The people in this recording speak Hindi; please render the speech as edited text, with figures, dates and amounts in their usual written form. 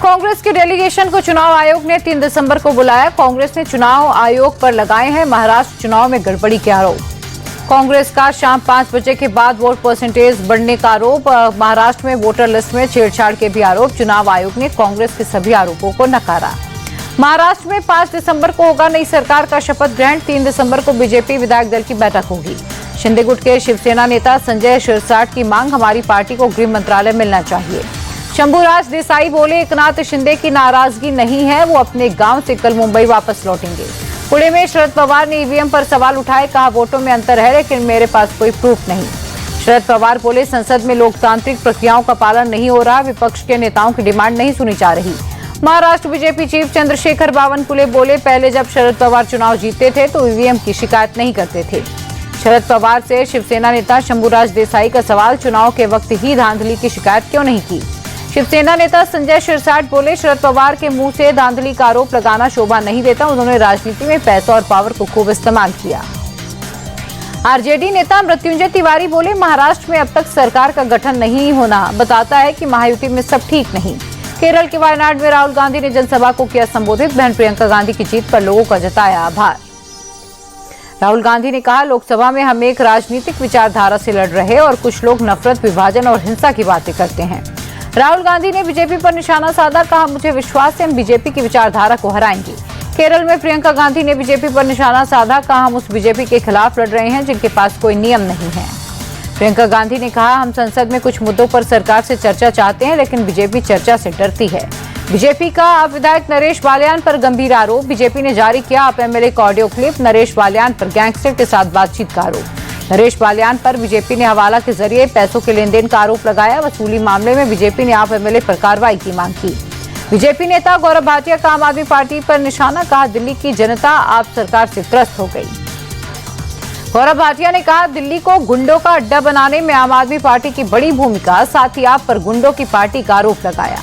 कांग्रेस के डेलीगेशन को चुनाव आयोग ने 3 दिसंबर को बुलाया। कांग्रेस ने चुनाव आयोग पर लगाए हैं महाराष्ट्र चुनाव में गड़बड़ी के आरोप। कांग्रेस का शाम 5 बजे के बाद वोट परसेंटेज बढ़ने का आरोप। महाराष्ट्र में वोटर लिस्ट में छेड़छाड़ के भी आरोप। चुनाव आयोग ने कांग्रेस के सभी आरोपों को नकारा। महाराष्ट्र में 5 दिसंबर को होगा नई सरकार का शपथ ग्रहण। 3 दिसंबर को बीजेपी विधायक दल की बैठक होगी। शिंदे गुट के शिवसेना नेता संजय शिरसाट की मांग, हमारी पार्टी को गृह मंत्रालय मिलना चाहिए। शंभूराज देसाई बोले, एकनाथ शिंदे की नाराजगी नहीं है, वो अपने गांव से कल मुंबई वापस लौटेंगे। पुणे में शरद पवार ने ईवीएम पर सवाल उठाए, कहा वोटों में अंतर है लेकिन मेरे पास कोई प्रूफ नहीं। शरद पवार बोले, संसद में लोकतांत्रिक प्रक्रियाओं का पालन नहीं हो रहा, विपक्ष के नेताओं की डिमांड नहीं सुनी जा रही। महाराष्ट्र बीजेपी चीफ चंद्रशेखर बावनकुले बोले, पहले जब शरद पवार चुनाव जीतते थे तो ईवीएम की शिकायत नहीं करते थे। शरद पवार से शिवसेना नेता शंभूराज देसाई का सवाल, चुनाव के वक्त ही धांधली की शिकायत क्यों नहीं की। शिवसेना नेता संजय शिरसाट बोले, शरद पवार के मुंह से धांधली का आरोप लगाना शोभा नहीं देता, उन्होंने राजनीति में पैसा और पावर को खूब इस्तेमाल किया। आरजेडी नेता मृत्युंजय तिवारी बोले, महाराष्ट्र में अब तक सरकार का गठन नहीं होना बताता है कि महायुति में सब ठीक नहीं। केरल के वायनाड में राहुल गांधी ने जनसभा को किया संबोधित। बहन प्रियंका गांधी की जीत पर लोगों का जताया आभार। राहुल गांधी ने कहा, लोकसभा में हम एक राजनीतिक विचारधारा से लड़ रहे और कुछ लोग नफरत, विभाजन और हिंसा की बातें करते हैं। राहुल गांधी ने बीजेपी पर निशाना साधा, कहा मुझे विश्वास है हम बीजेपी की विचारधारा को हराएंगे। केरल में प्रियंका गांधी ने बीजेपी पर निशाना साधा, कहा हम उस बीजेपी के खिलाफ लड़ रहे हैं जिनके पास कोई नियम नहीं है। प्रियंका गांधी ने कहा, हम संसद में कुछ मुद्दों पर सरकार से चर्चा चाहते हैं लेकिन बीजेपी चर्चा से डरती है। बीजेपी का आप विधायक नरेश बालियान पर गंभीर आरोप। बीजेपी ने जारी किया आप एमएलए का ऑडियो क्लिप। नरेश बालियान पर गैंगस्टर के साथ बातचीत का आरोप। नरेश बालियान पर बीजेपी ने हवाला के जरिए पैसों के लेन देन का आरोप लगाया। वसूली मामले में बीजेपी ने आप एमएलए पर कार्रवाई की मांग की। बीजेपी नेता गौरव भाटिया का आम आदमी पार्टी पर निशाना, कहा दिल्ली की जनता आप सरकार से त्रस्त हो गई। गौरव भाटिया ने कहा, दिल्ली को गुंडों का अड्डा बनाने में आम आदमी पार्टी की बड़ी भूमिका, साथ ही आप पर गुंडों की पार्टी का आरोप लगाया।